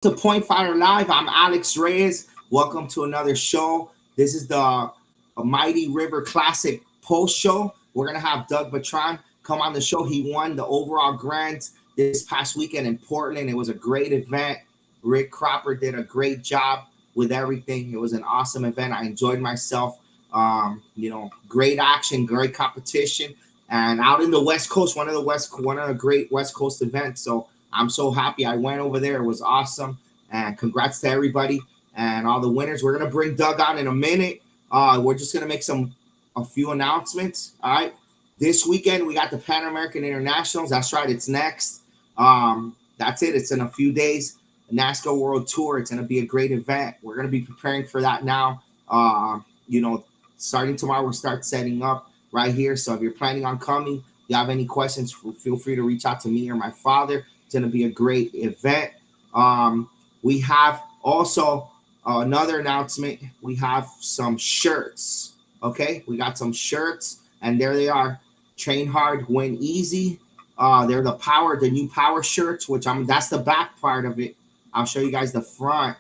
To Point Fighter Live. I'm Alex Reyes. Welcome to another show. This is the Mighty River Classic post show. We're gonna have Doug Betrand come on the show. He won the overall grants this past weekend in Portland. It was a great event. Rick Cropper did a great job with everything. It was an awesome event. I enjoyed myself. Great action, great competition, and out in the West Coast, one of the great West Coast events. So I'm so happy I went over there. It was awesome. And congrats to everybody and all the winners. We're going to bring Doug on in a minute. We're just going to make a few announcements. All right. This weekend, we got the Pan American Internationals. That's right. It's next. That's it. It's in a few days. The NASCAR World Tour. It's going to be a great event. We're going to be preparing for that now. Starting tomorrow, we'll start setting up right here. So if you're planning on coming, you have any questions, feel free to reach out to me or my father. It's going to be a great event. We have also another announcement. We have some shirts. Okay, we got some shirts, and there they are. Train hard, win easy. They're the new power shirts, that's the back part of it. I'll show you guys the front.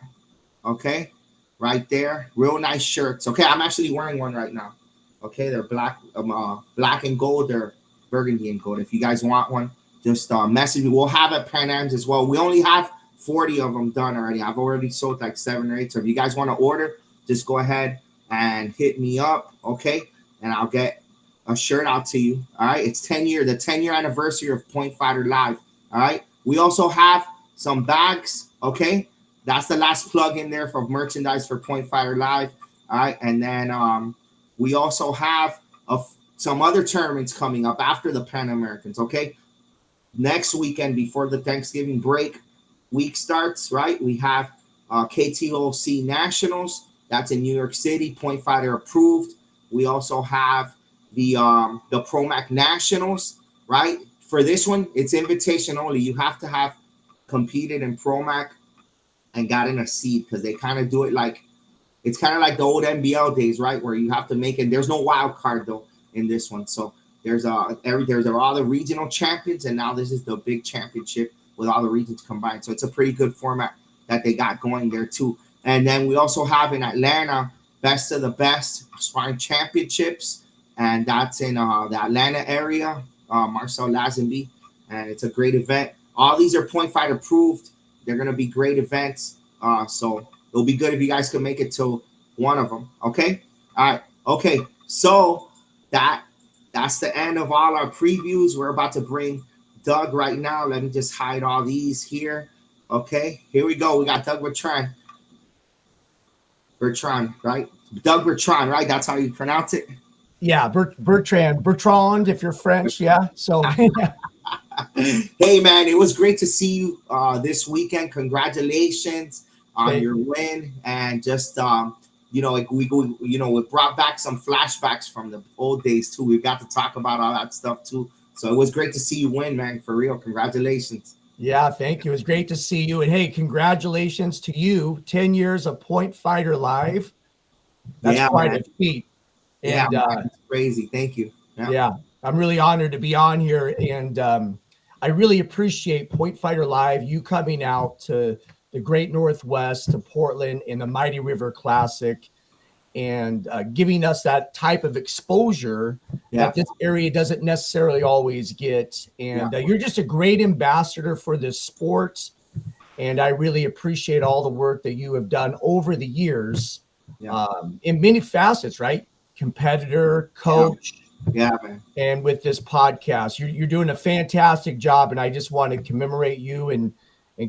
Okay, right there, real nice shirts. Okay, I'm actually wearing one right now. Okay, they're black and gold. They're burgundy and gold. If you guys want one, just message me. We'll have at Pan Am's as well. We only have 40 of them done already. I've already sold like 7 or 8. So if you guys want to order, just go ahead and hit me up, okay? And I'll get a shirt out to you, all right? It's the 10-year anniversary of Point Fighter Live, all right? We also have some bags, okay? That's the last plug in there for merchandise for Point Fighter Live, all right? And then we also have some other tournaments coming up after the Pan Americans, okay? Next weekend, before the Thanksgiving break week starts, right? We have KTOC Nationals. That's in New York City, Point Fighter approved. We also have the ProMac Nationals, right? For this one, it's invitation only. You have to have competed in ProMac and gotten a seed, because they kind of do it like, it's kind of like the old NBL days, right? Where you have to make it. There's no wild card though in this one. So there's all the regional champions, and now this is the big championship with all the regions combined. So it's a pretty good format that they got going there too. And then we also have in Atlanta, Best of the Best Sparring Championships, and that's in the Atlanta area, Marcel Lazenby, and it's a great event. All these are Point Fight approved. They're going to be great events. So it'll be good if you guys can make it to one of them. Okay. All right. Okay. So that's the end of all our previews. We're about to bring Doug right now. Let me just hide all these here. Okay, here we go. We got Doug Betrand. Betrand, right? Doug Betrand, right? That's how you pronounce it? Yeah, Bertrand, if you're French, yeah. So, hey, man, it was great to see you this weekend. Congratulations on your win. And just, we brought back some flashbacks from the old days too. We got to talk about all that stuff too. So it was great to see you win, man. For real, congratulations. Yeah, thank you. It was great to see you. And hey, congratulations to you. 10 years of Point Fighter Live. That's quite a feat. And, it's crazy. Thank you. Yeah, I'm really honored to be on here, and I really appreciate Point Fighter Live. You coming out to the Great Northwest, to Portland in the Mighty River Classic, and giving us that type of exposure that this area doesn't necessarily always get. And you're just a great ambassador for this sport. And I really appreciate all the work that you have done over the years in many facets, right? Competitor, coach. Yeah, man. And with this podcast, you're doing a fantastic job. And I just want to commemorate you and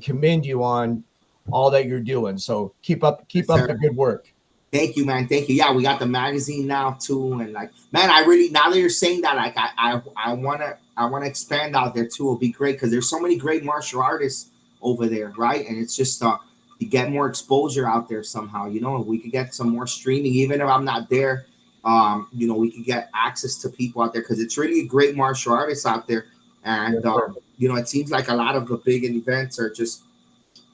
commend you on all that you're doing. So keep up the good work. Thank you, man. Thank you. Yeah, we got the magazine now too, and like, man, I really, now that you're saying that, like, I wanna expand out there too. It'll be great because there's so many great martial artists over there, right? And it's just to get more exposure out there somehow. We could get some more streaming, even if I'm not there. We could get access to people out there because it's really great martial artists out there, and it seems like a lot of the big events are just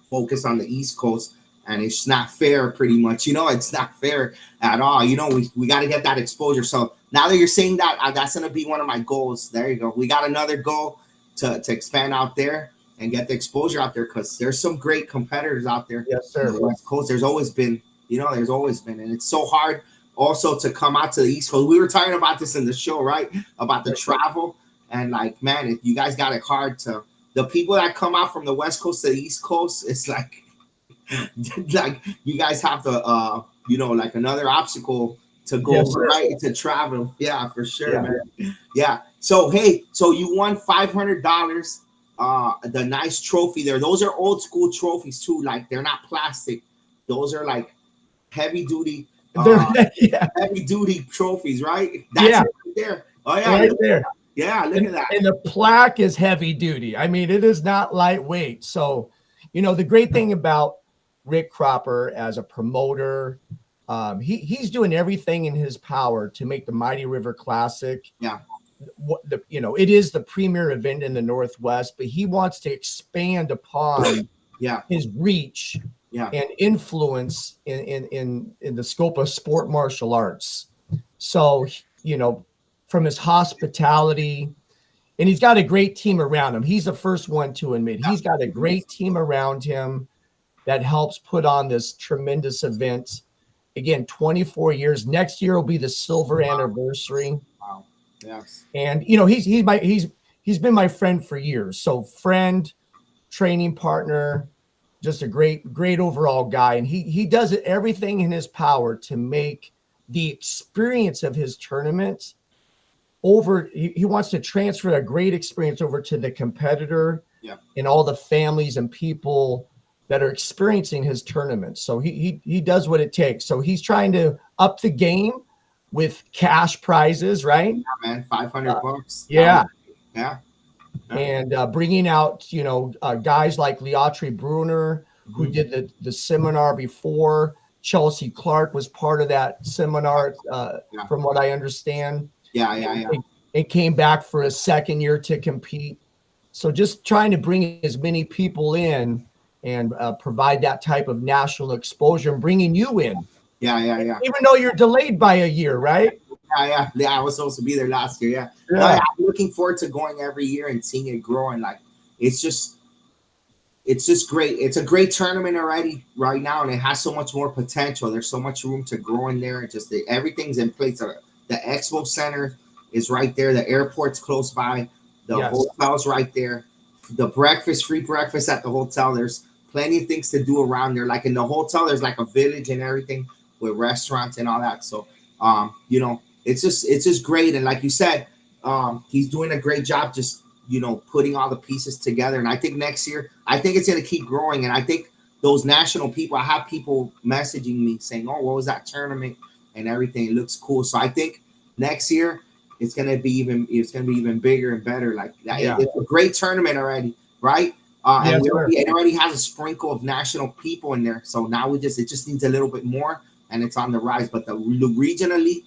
focused on the East Coast. And it's not fair, pretty much. It's not fair at all. We got to get that exposure. So now that you're saying that, that's going to be one of my goals. There you go. We got another goal to expand out there. and get the exposure out there, because there's some great competitors out there Yes, on sir. the West Coast. There's always been, and it's so hard also to come out to the East Coast. We were talking about this in the show, right? About the travel, and like, man, if you guys got it hard to the people that come out from the West Coast to the East Coast, it's like like you guys have to like another obstacle to go, Yes, sir. right, to travel. Yeah, for sure, Yeah. man. Yeah. So hey, so you won $500, the nice trophy there. Those are old school trophies too, like they're not plastic. Those are like heavy duty Yeah. heavy duty trophies, right? That's Yeah. it right there. Oh yeah, Right look, there. yeah, look at that. And the plaque is heavy duty. I mean, it is not lightweight. So, the great thing about Rick Cropper as a promoter, he's doing everything in his power to make the Mighty River Classic. Yeah. It is the premier event in the Northwest, but he wants to expand upon his reach and influence in the scope of sport martial arts. So, from his hospitality, and he's got a great team around him. He's the first one to admit he's got a great team around him that helps put on this tremendous event. Again, 24 years. Next year will be the silver anniversary. Wow. Yes. And he's been my friend for years. So friend, training partner, just a great overall guy. And he does everything in his power to make the experience of his tournament over. He wants to transfer a great experience over to the competitor and all the families and people that are experiencing his tournament. So he does what it takes. So he's trying to up the game with cash prizes, right? Yeah, man, $500. Yeah. Yeah. And bringing out, guys like Leotri Bruner, who did the seminar before. Chelsea Clark was part of that seminar, from what I understand. Yeah. It came back for a second year to compete. So just trying to bring as many people in and provide that type of national exposure and bringing you in. Yeah. Even though you're delayed by a year, right? Yeah. I was supposed to be there last year. Yeah. No, I'm looking forward to going every year and seeing it grow. And like, it's just great. It's a great tournament already right now, and it has so much more potential. There's so much room to grow in there. Just everything's in place. The expo center is right there. The airport's close by. The hotel's right there. The free breakfast at the hotel. There's plenty of things to do around there. Like in the hotel, there's like a village and everything with restaurants and all that. So, it's just great. And like you said, he's doing a great job just, putting all the pieces together. And I think next year, I think it's going to keep growing. And I think those national people, I have people messaging me saying, oh, what was that tournament and everything? It looks cool. So I think next year it's going to be even bigger and better. Like it's a great tournament already. Right. And it already has a sprinkle of national people in there. So now it just needs a little bit more, and it's on the rise. But the regionally,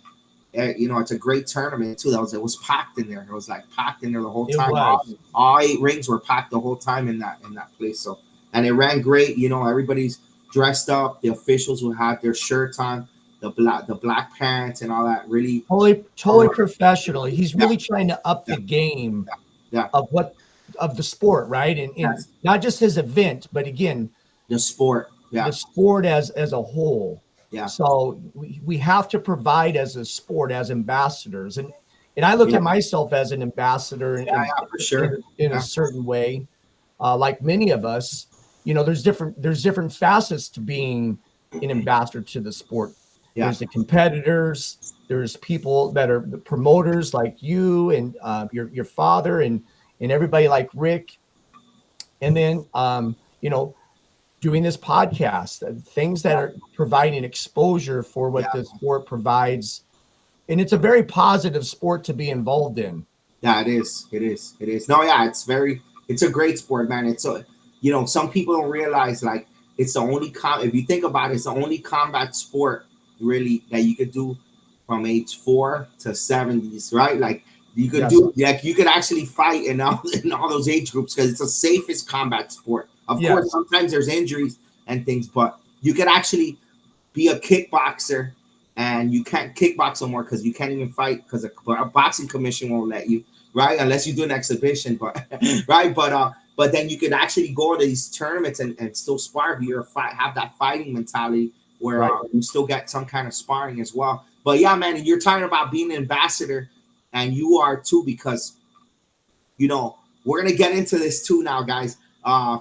it's a great tournament too. It was packed in there. It was like packed in there the whole time. All 8 rings were packed the whole time in that place. So, and it ran great. Everybody's dressed up. The officials will have their shirts on, the black pants and all that. Really totally professional. He's really trying to up the game of the sport, right? And not just his event, but again, the sport. Yeah. The sport as a whole. Yeah. So we have to provide as a sport, as ambassadors. And I look at myself as an ambassador for sure. in a certain way. Like many of us, there's different facets to being an ambassador to the sport. Yeah. There's the competitors, there's people that are the promoters like you and your father and everybody like Rick. And then, doing this podcast, things that are providing exposure for what the sport provides. And it's a very positive sport to be involved in. Yeah, it is. No, yeah, it's a great sport, man. It's some people don't realize, like, it's the only if you think about it, it's the only combat sport really that you could do from age 4 to 70s, right? Like you could you could actually fight in all those age groups because it's the safest combat sport. Of course, sometimes there's injuries and things, but you could actually be a kickboxer, and you can't kickbox no more because you can't even fight because a boxing commission won't let you, right? Unless you do an exhibition, but right. But but then you could actually go to these tournaments and still spar if you're have that fighting mentality where Right. you still get some kind of sparring as well. But yeah, man, and you're talking about being an ambassador, and you are too, because we're gonna get into this too now, guys.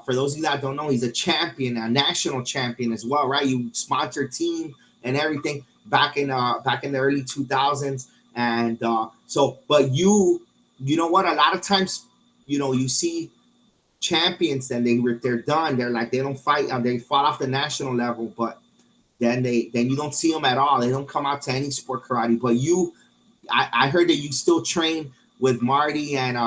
For those of you that don't know, he's a champion, a national champion as well, right? You sponsor team and everything back in the early 2000s, and but you know what? A lot of times, you see champions and they're done. They're like, they don't fight. They fought off the national level, but then you don't see them at all. They don't come out to any sport karate. But I heard that you still train with Marty and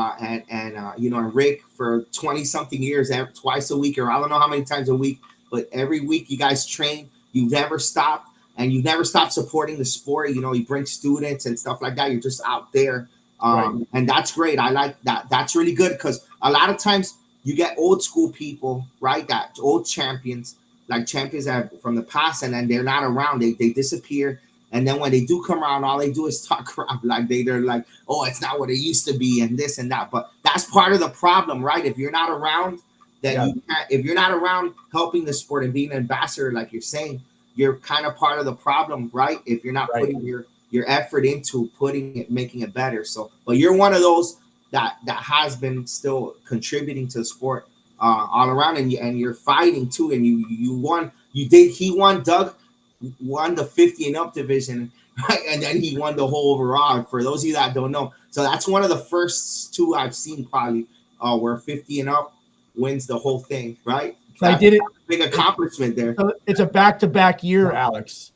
Rick for 20 something years, twice a week, or I don't know how many times a week, but every week you guys train. You've never stopped, and you've never stopped supporting the sport. You bring students and stuff like that. You're just out there, Right. and that's great. I like that. That's really good, because a lot of times you get old school people, right? That old champions, like champions from the past, and then they're not around. They disappear. And then when they do come around, all they do is talk crap. Like they're like, oh, it's not what it used to be, and this and that. But that's part of the problem, right? If you're not around, then you can't. If you're not around helping the sport and being an ambassador, like you're saying, you're kind of part of the problem, right? If you're not putting your effort into making it better. So, but you're one of those that has been still contributing to the sport all around, and you're fighting too, and you won. Doug won the 50 and up division, right? And then he won the whole overall, for those of you that don't know. So that's one of the first two I've seen, probably, where 50 and up wins the whole thing, right? So I did it. Big accomplishment there. So it's a back-to-back year, Alex.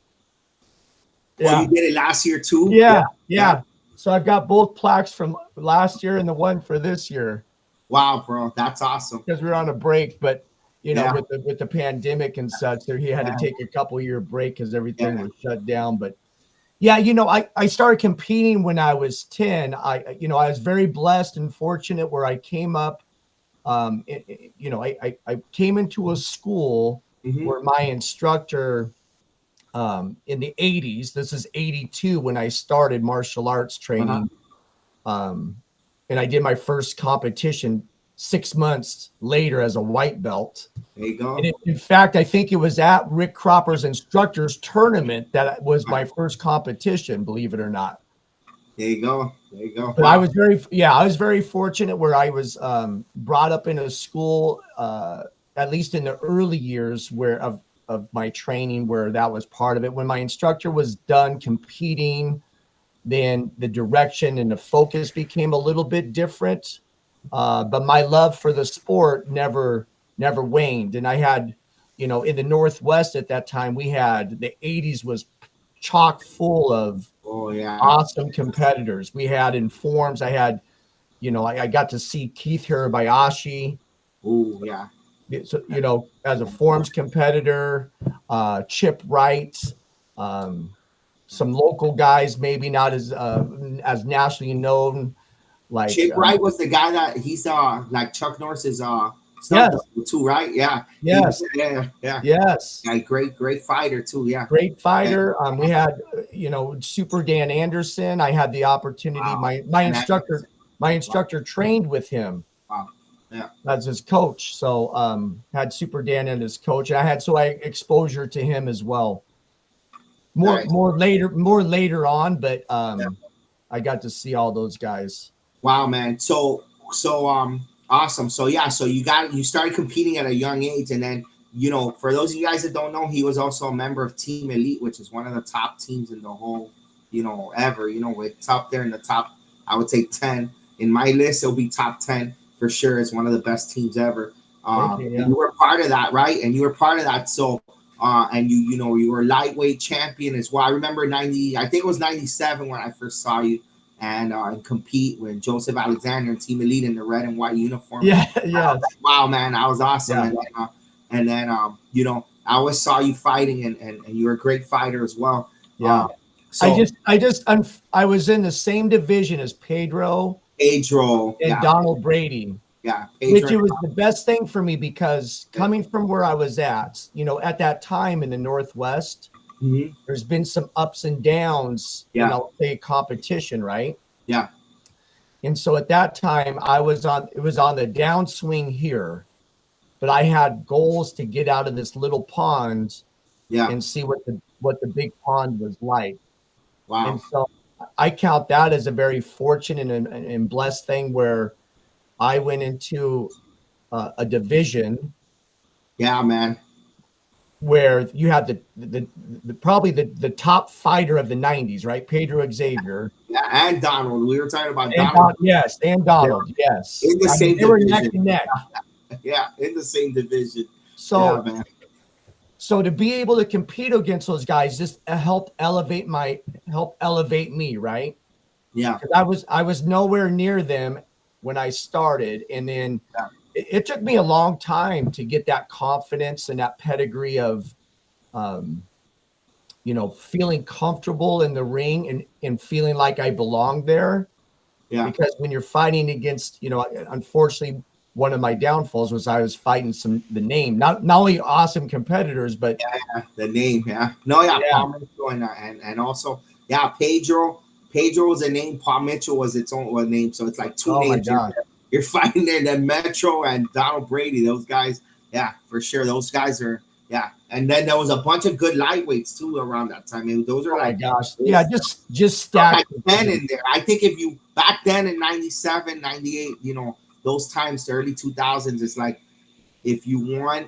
Yeah. You did it last year too? Yeah. So I've got both plaques from last year and the one for this year. Wow, bro. That's awesome. Because we're on a break, but with the pandemic and such, he had to take a couple year break because everything was shut down. But I started competing when I was 10. I was very blessed and fortunate where I came up. I came into a school where my instructor in the 80s, this is 82 when I started martial arts training. And I did my first competition 6 months later as a white belt. There you go. And in fact, I think it was at Rick Cropper's instructors tournament that was my first competition, believe it or not. There you go. But wow. I was very fortunate where I was brought up in a school, at least in the early years of my training, where that was part of it. When my instructor was done competing, then the direction and the focus became a little bit different. But my love for the sport never waned. And I had, in the Northwest at that time, we had the 80s was chock full of awesome competitors. We had in forms. I had, I got to see Keith Hirabayashi. Oh, yeah. So, as a forms competitor, Chip Wright, some local guys, maybe not as nationally known. Like Chip Wright was the guy that he's like Chuck Norris's too, right? Yeah. Yes. Yeah. Yes. Yeah, great fighter too. Yeah. Great fighter. We had, Super Dan Anderson. I had the opportunity. Wow. My instructor trained with him. Wow. Yeah. As his coach. So had Super Dan and his coach. I had exposure to him as well. More later on, but I got to see all those guys. Wow, man. So awesome. So you started competing at a young age, and then for those of you guys that don't know, he was also a member of Team Elite, which is one of the top teams in the whole ever. It's up there in the top, I would say 10 in my list. It'll be top 10 for sure. It's one of the best teams ever. You were part of that, right? And you were part of that. So and you were lightweight champion as well. I remember I think it was 97 when I first saw you. And compete with Joseph Alexander and Team Elite in the red and white uniform. Yeah. Wow, man, that was awesome. Yeah. And then I always saw you fighting, and you were a great fighter as well. Yeah. I was in the same division as Pedro and Donald Brady. Yeah. Which it was the best thing for me, because coming from where I was at that time in the Northwest. Mm-hmm. There's been some ups and downs, say competition, right? Yeah. And so at that time, it was on the downswing here, but I had goals to get out of this little pond Yeah. and see what the big pond was like. And Wow. so I count that as a very fortunate and blessed thing where I went into a division Yeah, man. where you had the probably the top fighter of the 90s, right? Pedro Xavier. Yeah, and Donald. We were talking about And Donald. Yes, and They're Donald, yes. in the I mean, same they were neck division. and neck. Yeah, in the same division. Yeah, So man. so to be able to compete against those guys just helped elevate me, right? Yeah. Because I was nowhere near them when I started, and then Yeah. it took me a long time to get that confidence and that pedigree of um, feeling comfortable in the ring and feeling like I belonged there. Yeah. Because when you're fighting against, unfortunately, one of my downfalls was I was fighting the name, not only awesome competitors, but Yeah. The name. Yeah. No, yeah. yeah. Paul Mitchell and also, yeah, Pedro. Pedro was a name. Paul Mitchell was its own name. So it's like two Oh my names God. you're fighting there. Then Metro and Donald Brady. Those guys. Yeah, for sure. Those guys are. Yeah. And then there was a bunch of good lightweights too around that time. And those are Oh my like, gosh. Yeah, just like stacked. 10 in there. I think if you back then in 97, 98, those times, the early 2000s, it's like if you won,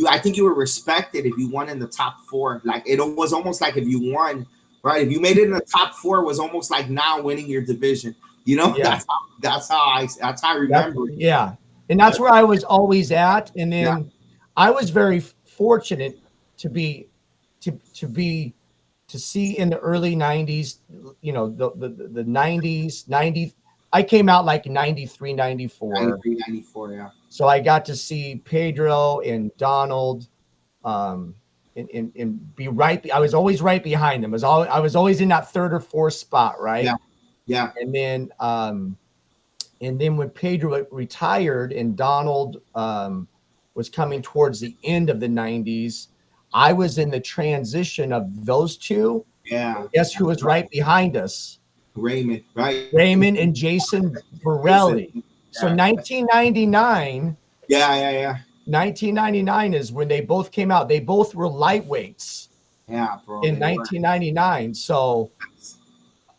I think you were respected if you won in the top four. Like it was almost like if you won, right? If you made it in the top four, it was almost like now winning your division. Yeah. That's how I remember it. Yeah. And that's where I was always at. And Yeah, then I was very fortunate to be to be to see in the early 90s, the 90s, 90. I came out like 93, 94. 93, 94. Yeah, So I got to see Pedro and Donald um and be right. I was always right behind them. I was always in that third or fourth spot, yeah, right? yeah, And then when Pedro retired and Donald was coming towards the end of the 90s, I was in the transition of those two. yeah. Guess who was right behind us? Raymond, right? Raymond and Jason Jason. Borelli. So Yeah, 1999, yeah, yeah, yeah. 1999 is when they both came out. They both were lightweights Yeah, bro. in They were. 1999. So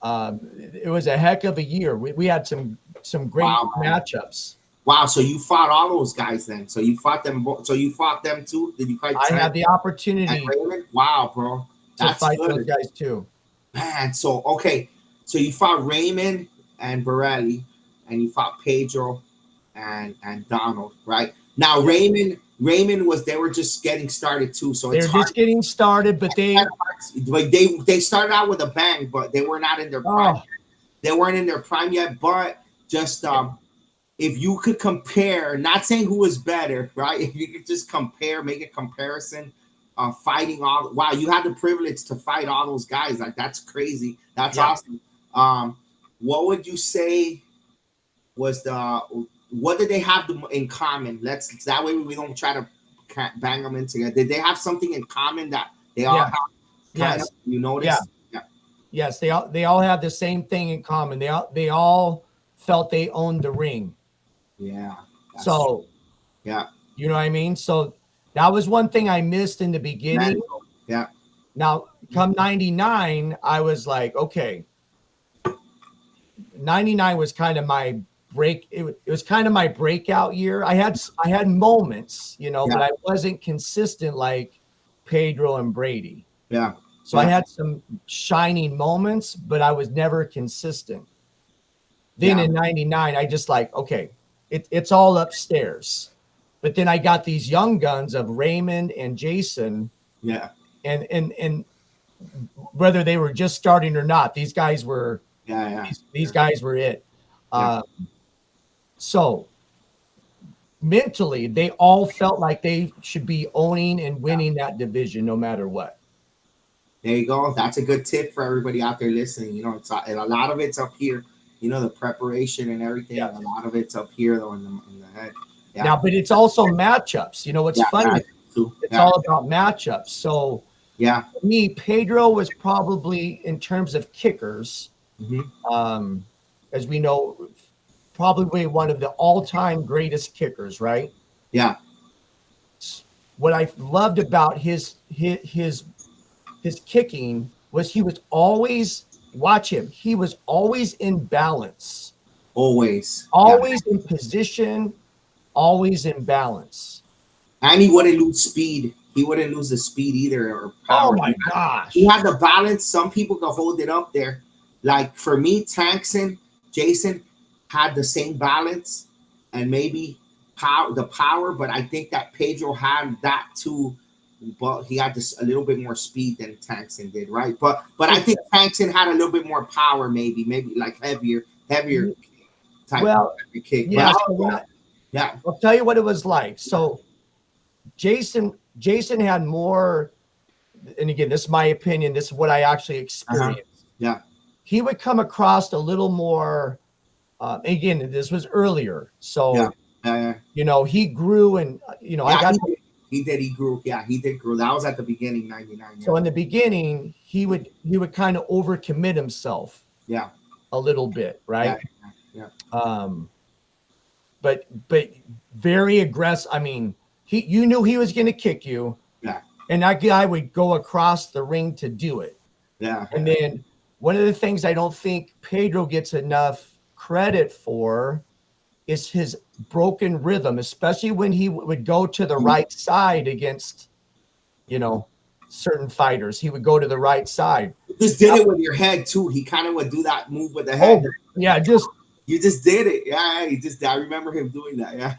it was a heck of a year. We had some great Wow, man. matchups. Wow, so you fought all those guys then? So you fought them. So you fought them too? Did you fight I Trent had the and opportunity Raymond? Wow, bro, to that's fight those good, guys too. man. So okay, so you fought Raymond and Borelli, and you fought Pedro and Donald, right? Now Yeah. Raymond was they were just getting started too, so it's They're hard. just getting started, but Like they started out with a bang, but they were not in their prime. oh They weren't in their prime yet, but just if you could compare, not saying who was better, right? If you could just compare, make a comparison, fighting all. Wow, you had the privilege to fight all those guys. Like that's crazy. That's yeah. awesome. What would you say was the? What did they have in common? Let's that way we don't try to bang them in together. Did they have something in common that they all Yeah. have? Kind of, Yes. you Yeah. notice? Yeah, Yes. They all have the same thing in common. They all felt they owned the ring. yeah, that's true. So Yeah, you know what I mean? So that was one thing I missed in the beginning. mental. Yeah, Now come 99, I was like, okay, 99 was kind of my it was kind of my breakout year. I had moments, yeah, but I wasn't consistent like Pedro and Brady. yeah, So I yeah, had some shining moments, but I was never consistent. Then yeah, in 99, I just like, okay, it's all upstairs. But then I got these young guns of Raymond and Jason, yeah, and whether they were just starting or not, these guys were yeah, these guys were it. yeah. Uh, so mentally, they all felt like they should be owning and winning that division no matter what. There you go. That's a good tip for everybody out there listening. And a lot of it's up here. The preparation and everything. Yeah. A lot of it's up here though in the head. Yeah. Now, but it's also matchups. What's Yeah, funny? too. It's Yeah. all about matchups. So Yeah. for me, Pedro was probably in terms of kickers. Hmm. Um, as we know, probably one of the all-time greatest kickers, right? Yeah. What I loved about his kicking was he was always, watch him, he was always in balance, Always. Yeah. always in position, always in balance. And he wouldn't lose speed. He wouldn't lose the speed either or Oh power. my He gosh. had the balance. Some people could hold it up there. Like for me, Tankson, Jason had the same balance and maybe power, but I think that Pedro had that too. But he had this a little bit more speed than Tankson did, right? But I think Tankson had a little bit more power, maybe like heavier type Well, of kick. But yeah. So yeah, I'll tell you what it was like. So Jason had more, and again, this is my opinion. This is what I actually experienced. yeah, He would come across a little more. Again, this was earlier, so he grew, and I got. He did. He grew. Yeah, he did grow. That was at the beginning, 99. So in the beginning, he would kind of overcommit himself. Yeah. A little bit, right? Yeah. But very aggressive. I mean, you knew he was going to kick you. Yeah. And that guy would go across the ring to do it. Yeah. And then one of the things I don't think Pedro gets enough credit for is his broken rhythm, especially when he would go to the right side against, certain fighters. He would go to the right side. You just did it with your head too. He kind of would do that move with the head. Yeah, you just did it. Yeah, I remember him doing that. Yeah.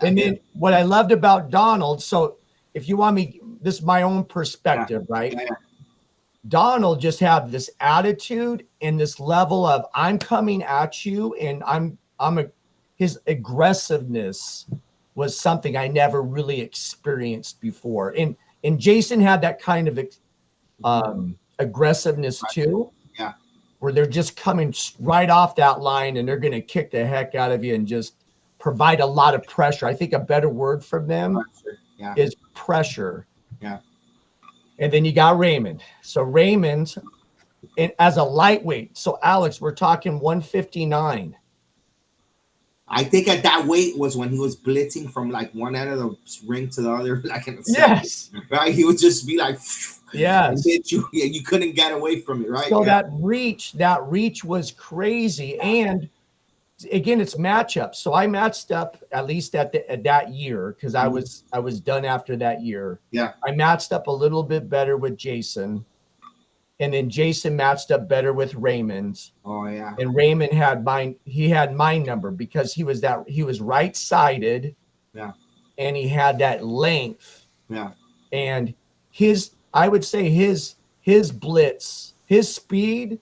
And then what I loved about Donald, so if you want me, this is my own perspective, right? Yeah. Donald just had this attitude and this level of I'm coming at you, and his aggressiveness was something I never really experienced before. And Jason had that kind of aggressiveness too. Yeah. Where they're just coming right off that line and they're going to kick the heck out of you and just provide a lot of pressure. I think a better word for them is pressure. Yeah. And then you got Raymond. So Raymond, and as a lightweight, so Alex, we're talking 159. I think at that weight was when he was blitzing from like one end of the ring to the other, like in the yes, right. He would just be like, yes, hit you. Yeah, you couldn't get away from it, right? So that reach was crazy, and again, it's matchups. So I matched up at least at that year because I was done after that year. Yeah, I matched up a little bit better with Jason. And then Jason matched up better with Raymond. Oh yeah. And Raymond had my number because he was right-sided. Yeah. And he had that length. Yeah. And I would say his blitz, his speed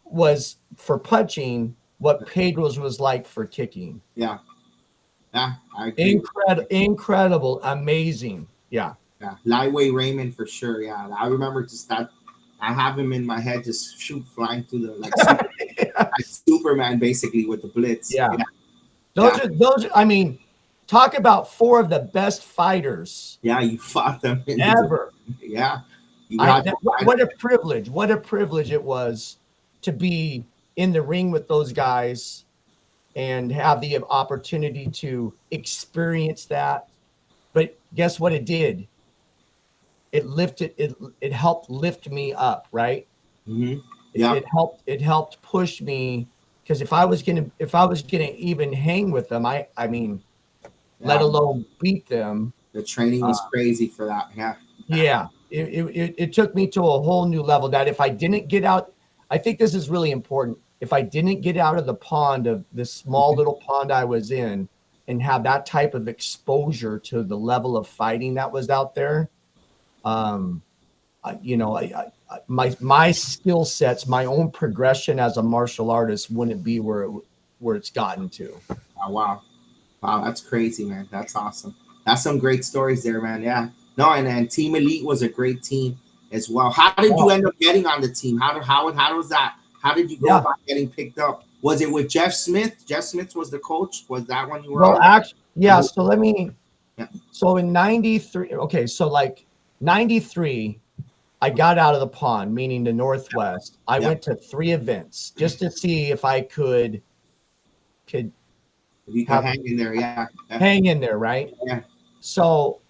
was for punching what Pedro's was like for kicking. Yeah. Yeah. I agree. Incredible, amazing. Yeah. Yeah. Lightweight Raymond for sure. Yeah. I remember just that. I have him in my head, just flying through the like Superman, basically with the blitz. Yeah, those. I mean, talk about four of the best fighters. Yeah, you fought them ever. Yeah, what a privilege! What a privilege it was to be in the ring with those guys and have the opportunity to experience that. But guess what it did? It helped lift me up, right? Mm-hmm. Yeah. It helped push me, because if I was gonna even hang with them, I mean, let alone beat them. The training was crazy for that. Yeah. Yeah. It took me to a whole new level that if I didn't get out, I think this is really important. If I didn't get out of the pond, of this small little pond I was in, and have that type of exposure to the level of fighting that was out there, my skill sets, my own progression as a martial artist wouldn't be where it's gotten to. Oh, wow, that's crazy, man. That's awesome. That's some great stories there, man. Yeah, no, and Team Elite was a great team as well. How did you end up getting on the team? How was that? How did you go about getting picked up? Was it with Jeff Smith? Jeff Smith was the coach. Was that when you were? Well, actually, yeah. So let me. Yeah. So in '93, okay. So like '93, I got out of the pond, meaning the Northwest. I Yeah. went to 3 events just to see if I could If you can have hang in there, yeah. Yeah. hang in there, right? Yeah. So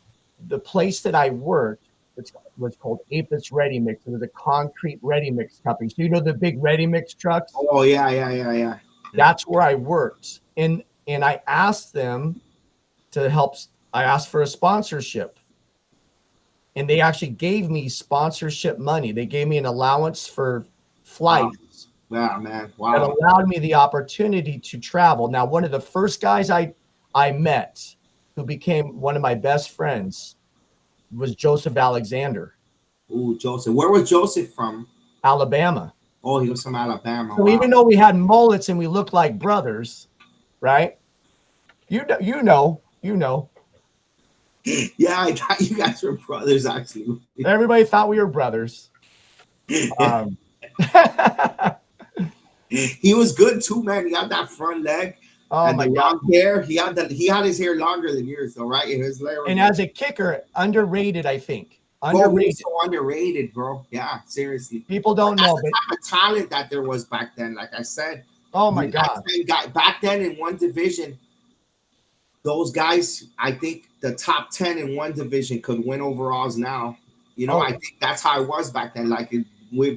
the place that I worked, which was called Apis Ready Mix, it was a concrete ready mix company. So you know the big ready mix trucks? Oh yeah, yeah, yeah, yeah. That's where I worked. And I asked them to help. I asked for a sponsorship. And they actually gave me sponsorship money. They gave me an allowance for Wow. flights Yeah, man. that Wow. allowed me the opportunity to travel. Now, one of the first guys I met who became one of my best friends was Joseph Alexander, Ooh, Joseph. Where was Joseph from? Alabama. Oh, he was from Alabama. So Wow. even though we had mullets and we looked like brothers, right? You know. Yeah, I thought you guys were brothers actually. Everybody thought we were brothers. Um, He was good too, man. He had that front leg oh and my the God. long hair. He had his hair longer than yours, though, right? And his hair was And like, as a kicker, underrated, I think. bro, he was Underrated. so underrated, bro. Yeah, seriously. People But don't that's know, the but type of talent that there was back then. Like I said, oh my that God. guy back then in one division, those guys, I think the top 10 in one division could win overalls now. You know, Oh, I think that's how it was back then. Like if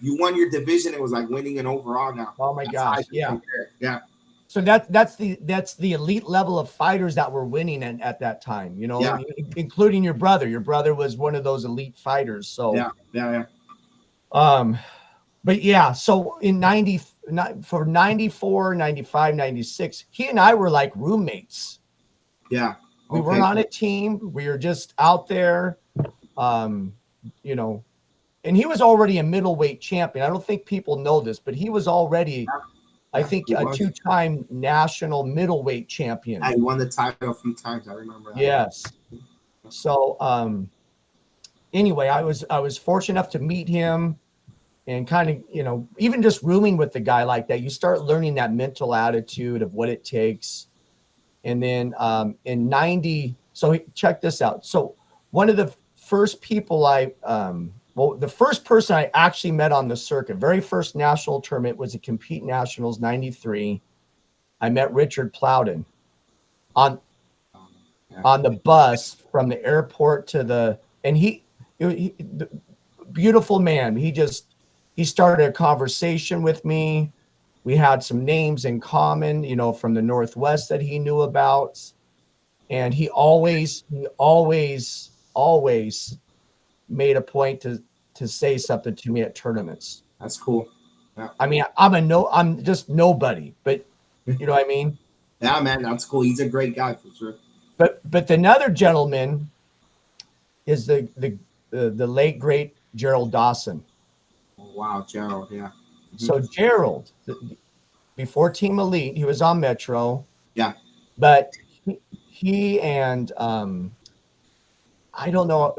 you won your division, it was like winning an overall now. oh my That's how I gosh. Yeah. compare. Yeah. So that's the elite level of fighters that were winning at that time, you know, Yeah. including your brother. Your brother was one of those elite fighters. So Yeah. Yeah. but yeah, so in 90 for 94, 95, 96, he and I were like roommates. Yeah. We Okay. weren't on a team. We were just out there. Um, you know, and he was already a middleweight champion. I don't think people know this, but he was already, I Yeah, think, he a was. 2-time national middleweight champion. Yeah, he won the title a few times. I remember that. Yes. So anyway, I was fortunate enough to meet him and kind of, you know, even just rooming with the guy like that, you start learning that mental attitude of what it takes. And then in 90, so check this out. So one of the first people the first person I actually met on the circuit, very first national tournament was at Compete Nationals 93. I met Richard Plowden on the bus from the airport to and he beautiful man. He started a conversation with me. We had some names in common, you know, from the Northwest that he knew about. And he always made a point to say something to me at tournaments. That's cool. Yeah. I mean, I'm just nobody, but you know what I mean? Yeah, man, that's cool. He's a great guy for sure. But another gentleman is the late great Gerald Dawson. Oh, wow, Gerald. Yeah. So Gerald, before Team Elite, he was on Metro. Yeah. But he and I don't know,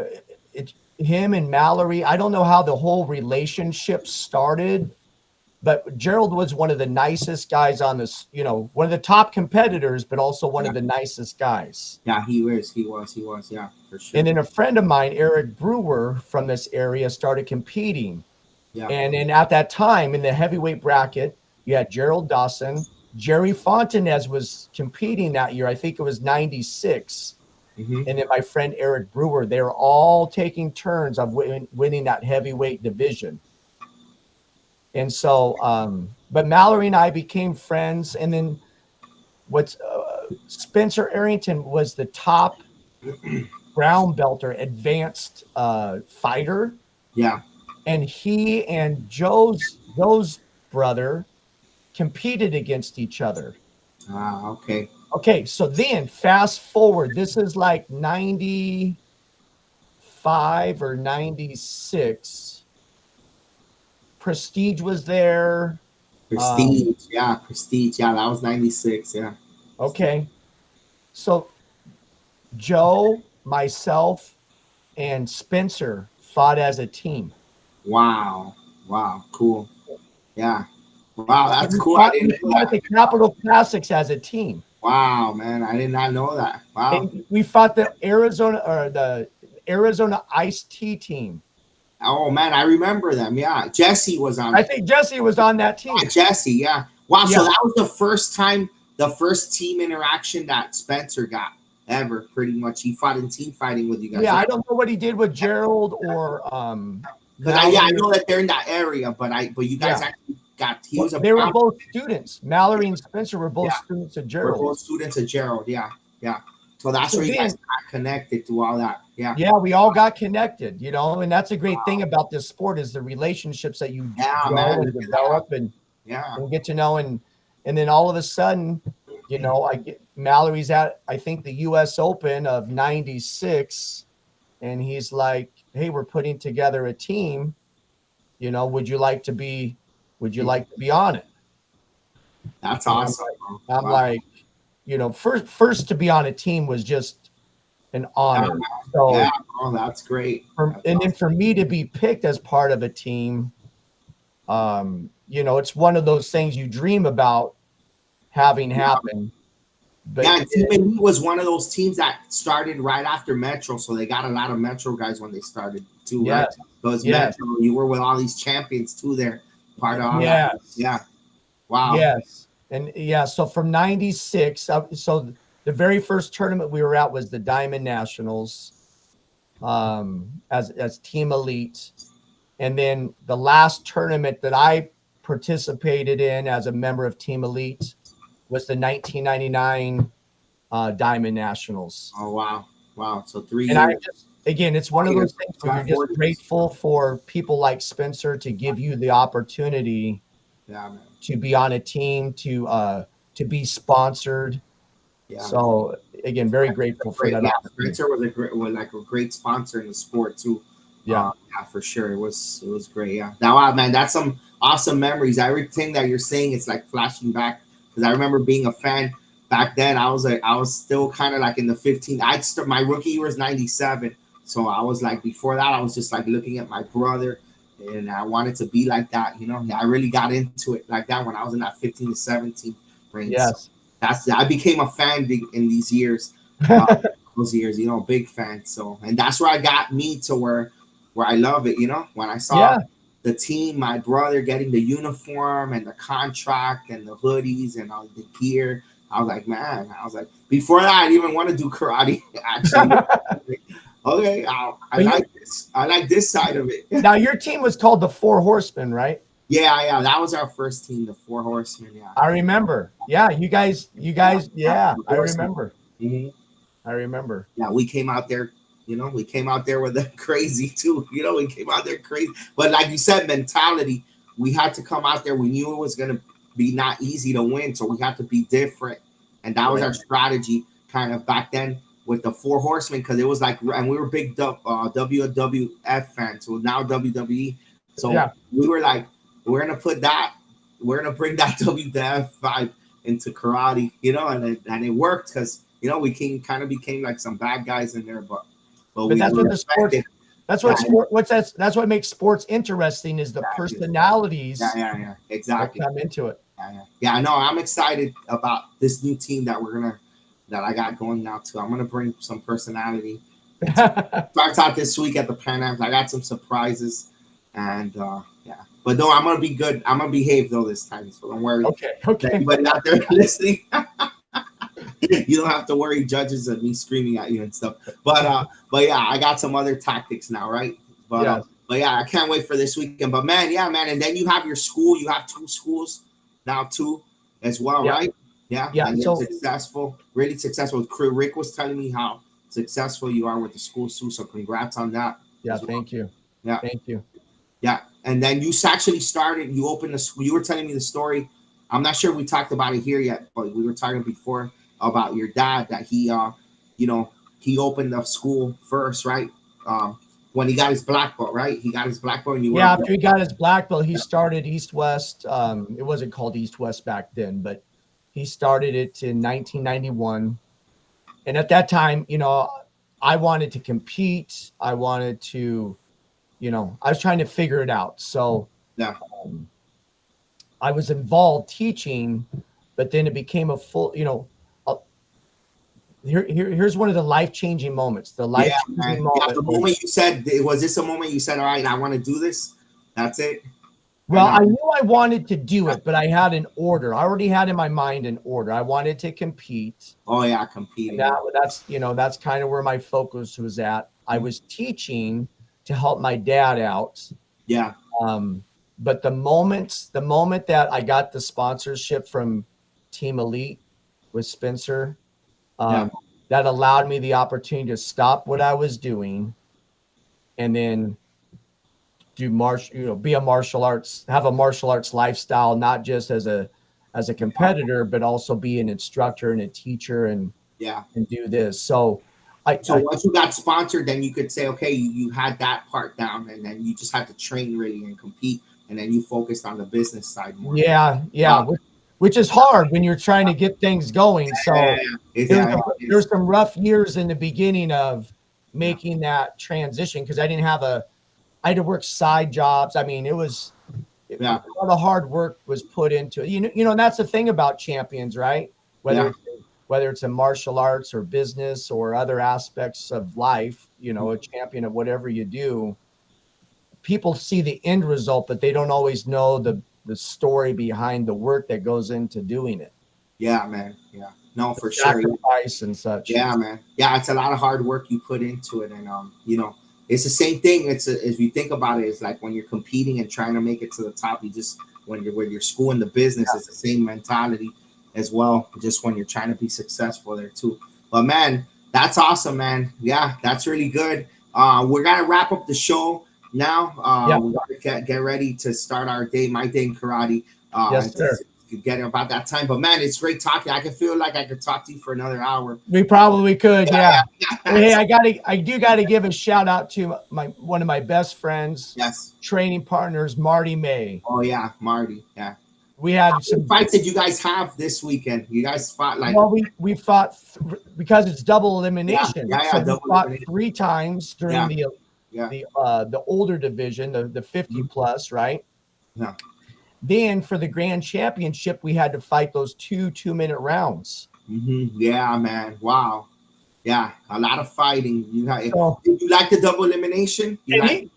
him and Mallory, I don't know how the whole relationship started, but Gerald was one of the nicest guys on this, you know, one of the top competitors, but also one of the nicest guys. Yeah, he was, yeah, for sure. And then a friend of mine, Eric Brewer from this area, started competing. Yeah. And then at that time in the heavyweight bracket, you had Gerald Dawson, Jerry Fontanez was competing that year. I think it was 96. Mm-hmm. And then my friend Eric Brewer, they were all taking turns of winning that heavyweight division. And so, but Mallory and I became friends. And then Spencer Arrington was the top brown belter, advanced fighter. Yeah. And he and Joe's brother competed against each other. Ah, okay. Okay, so then fast forward, this is like 95 or 96. Prestige was there. Prestige, Prestige. Yeah, that was 96. Yeah. Okay. So Joe, myself, and Spencer fought as a team. Wow. Cool. Yeah. Wow, that's cool. I didn't know that. The Capital Classics as a team. Wow, man, I did not know that. Wow. And we fought the Arizona Ice Tea team. Oh man, I remember them. Yeah, Jesse was on I it. think Jesse was on that team. Jesse, yeah. Wow, Yeah. so that was the first time, the first team interaction that Spencer got ever. Pretty much, he fought in team fighting with you guys. Yeah, right? I don't know what he did with Gerald or Because I Mallory. know that they're in that area, but you guys Yeah. actually got. He was a They were brown. both students. Mallory and Spencer were both Yeah. students of We're Gerald. both students of Gerald. Yeah, yeah. So that's So where you then, guys got connected to all that. Yeah. yeah, we all got connected, you know, and that's a great thing about this sport is the relationships that you Yeah, grow man. and Look at develop that. and Yeah. get to know. And then all of a sudden, you know, I get Mallory's at, I think, the US Open of 96. And he's like, hey, we're putting together a team. You know, would you like to be on it? That's And awesome. Bro. I'm Wow. like, you know, first to be on a team was just an honor. Yeah. So, Oh, that's great. That's and then awesome. for me to be picked as part of a team, you know, it's one of those things you dream about having happen. But Yeah, and Team Elite was one of those teams that started right after Metro, so they got a lot of Metro guys when they started too, right? yes, So it's yes, Metro. You were with all these champions too there, part of all that. yes, Yeah. Wow. yes, and yeah. So from '96, so the very first tournament we were at was the Diamond Nationals, as Team Elite, and then the last tournament that I participated in as a member of Team Elite was the 1999 Diamond Nationals. Oh wow. Wow. So 3 And I years. just, again, it's one of those things where you're just grateful for people like Spencer to give you the opportunity Yeah, man. to be on a team, to be sponsored. Yeah. So again, very grateful for that opportunity. Spencer was a great sponsor in the sport too. Yeah. Yeah, for sure. It was great. Yeah. Now, wow, man, that's some awesome memories. Everything that you're saying, it's like flashing back because I remember being a fan back then. I was still kind of like in the 15. My rookie year was 97, so I was like before that I was just like looking at my brother, and I wanted to be like that. You know, I really got into it like that when I was in that 15 to 17 range. Yes. So I became a fan in these years. Those years, you know, big fan. So, and that's where I got me to where I love it. You know, when I saw the team, my brother getting the uniform and the contract and the hoodies and all the gear, I was like, man, before that, I didn't even want to do karate. Actually, okay, I like this. I like this side of it. Now, your team was called the Four Horsemen, right? Yeah, that was our first team, the Four Horsemen. Yeah, I remember. Yeah, you guys. Yeah, I remember. Mm-hmm. I remember. Yeah, we came out there. You know, we came out there with them crazy too. You know, we came out there crazy. But like you said, mentality. We had to come out there. We knew it was gonna be not easy to win, so we had to be different. And that was our strategy, kind of back then with the Four Horsemen, because it was like, and we were big WWF fans, so now WWE. So we were like, we're gonna bring that WWF vibe into karate, you know, and it worked because you know we kind of became like some bad guys in there, but that's what the sport. That's what that's what makes sports interesting is the personalities. Yeah, exactly. That come into it. Yeah. No, I'm excited about this new team that I got going now too. I'm gonna bring some personality. Starts out this week at the Pan Ams. I got some surprises, and yeah. But no, I'm gonna be good. I'm gonna behave though this time, so don't worry. Okay. Anybody out there listening? You don't have to worry, judges, of me screaming at you and stuff. But yeah, I got some other tactics now, right? But yeah, I can't wait for this weekend. But man, and then you have your school. You have 2 schools now too, as well, right? Yeah. And so successful, really successful. Rick was telling me how successful you are with the school too. So congrats on that. Yeah, thank you. Yeah, thank you. Yeah, and then you actually started. You opened the school. You were telling me the story. I'm not sure we talked about it here yet, but we were talking before about your dad that he, you know, he opened the school first, right? When he got his black belt, right? He got his black belt. And after he got his black belt, he started East West. It wasn't called East West back then, but he started it in 1991. And at that time, you know, I wanted to compete. I wanted to, you know, I was trying to figure it out. So I was involved teaching, but then it became a full, you know, Here's one of the life-changing moments. The Yeah, life-changing man. Yeah, moment the was, moment you said, was this a moment you said, all right, I want to do this? That's it. well, And I knew I wanted to do it, but I had an order. I already had in my mind an order. I wanted to compete. oh yeah, And competing. that's kind of where my focus was at. I was teaching to help my dad out. Yeah, Um, but the moment that I got the sponsorship from Team Elite with Spencer, yeah, um, that allowed me the opportunity to stop what I was doing and then be a martial arts, have a martial arts lifestyle, not just as a competitor, but also be an instructor and a teacher yeah. and do this. So So once you got sponsored, then you could say, okay, you had that part down, and then you just had to train really and compete, and then you focused on the business side more. yeah, Wow. which is hard when you're trying to get things going. Yeah, So yeah, yeah, it there's is. some rough years in the beginning of Yeah, making that transition because I had to work side jobs. I mean, a yeah, lot of hard work was put into it. And that's the thing about champions, right? Whether yeah, it's whether it's in martial arts or business or other aspects of life, a champion of whatever you do, people see the end result, but they don't always know the story behind the work that goes into doing it, yeah, man. Yeah, no, the for sure. sacrifice and such. Yeah, man. Yeah, it's a lot of hard work you put into it, and it's the same thing. If you think about it, it's like when you're competing and trying to make it to the top. You just when you're schooling the business, it's the same mentality as well. Just when you're trying to be successful there too. But man, that's awesome, man. Yeah, that's really good. We're gonna wrap up the show now. Yeah. We gotta get ready to start our day, my day in karate. Yes, sir. Get about that time. But man, it's great talking. I can feel like I could talk to you for another hour. We probably could. Yeah. Yeah. Hey, I do got to give a shout out to one of my best friends, Yes. training partners, Marty May. Oh yeah, Marty. Yeah. We How had many some. fights did you guys have this weekend? You guys fought like Well, we fought because it's double yeah, elimination. yeah, So yeah, we double fought elimination. 3 times during Yeah, the yeah, the older division, the 50 Mhm. plus, right? yeah. Then for the grand championship, we had to fight those 2 2-minute rounds. Yeah, man. Wow. Yeah, a lot of fighting. So, Did you like the double elimination? You and like? he,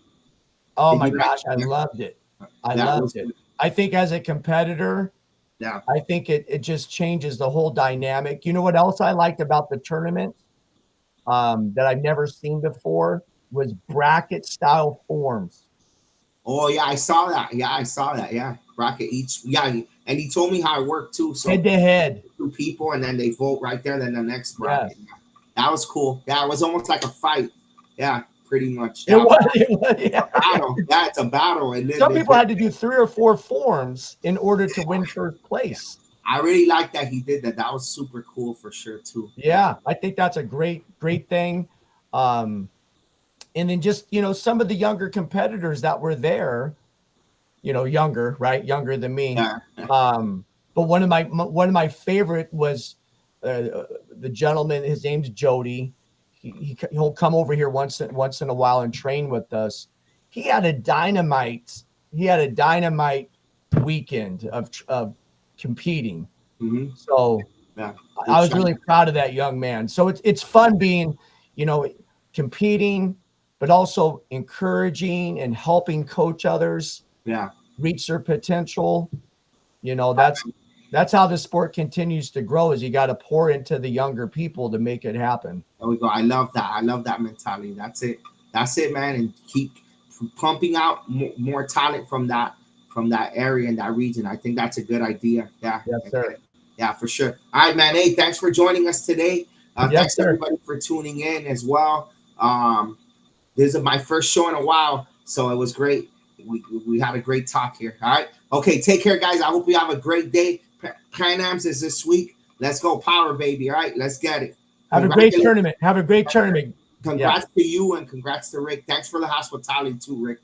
oh Did my you like? gosh, I loved it. I That was loved it. I think as a competitor, yeah. I think it just changes the whole dynamic. You know what else I liked about the tournament that I've never seen before was bracket style forms. Oh yeah, I saw that. Yeah, I saw that. Yeah, bracket each. Yeah, and he told me how it worked too. Head So to head. 2 people, and then they vote right there. Then the next Yes. bracket. Yeah. That was cool. Yeah, it was almost like a fight. Yeah, pretty much. It Yeah, was, yeah. battle. Yeah, it's a battle. And Some people had to do 3 or 4 forms in order to win first place. I really like that he did that. That was super cool for sure too. Yeah, I think that's a great thing. And then just, some of the younger competitors that were there, younger, right? Younger than me. Yeah. But one of my favorite was the gentleman. His name's Jody. He'll come over here once in a while and train with us. He had a dynamite. He had a dynamite weekend of competing. Mm-hmm. So Yeah. I was really proud of that young man. So it's fun being, competing, but also encouraging and helping coach others. Yeah. Reach their potential. That's how the sport continues to grow. Is you got to pour into the younger people to make it happen. There we go. I love that. I love that mentality. That's it. That's it, man. And keep pumping out more talent from that area and that region. I think that's a good idea. Yeah. Yes, sir. Yeah, for sure. All right, man. Hey, thanks for joining us today. Yes, thanks sir. everybody for tuning in as well. This is my first show in a while, so it was great. We had a great talk here. All right. Okay, take care, guys. I hope you have a great day. Pan Ams is this week. Let's go power, baby. All right, let's get it. Have a great tournament. Have a great tournament. Congrats to you and congrats to Rick. Thanks for the hospitality too, Rick.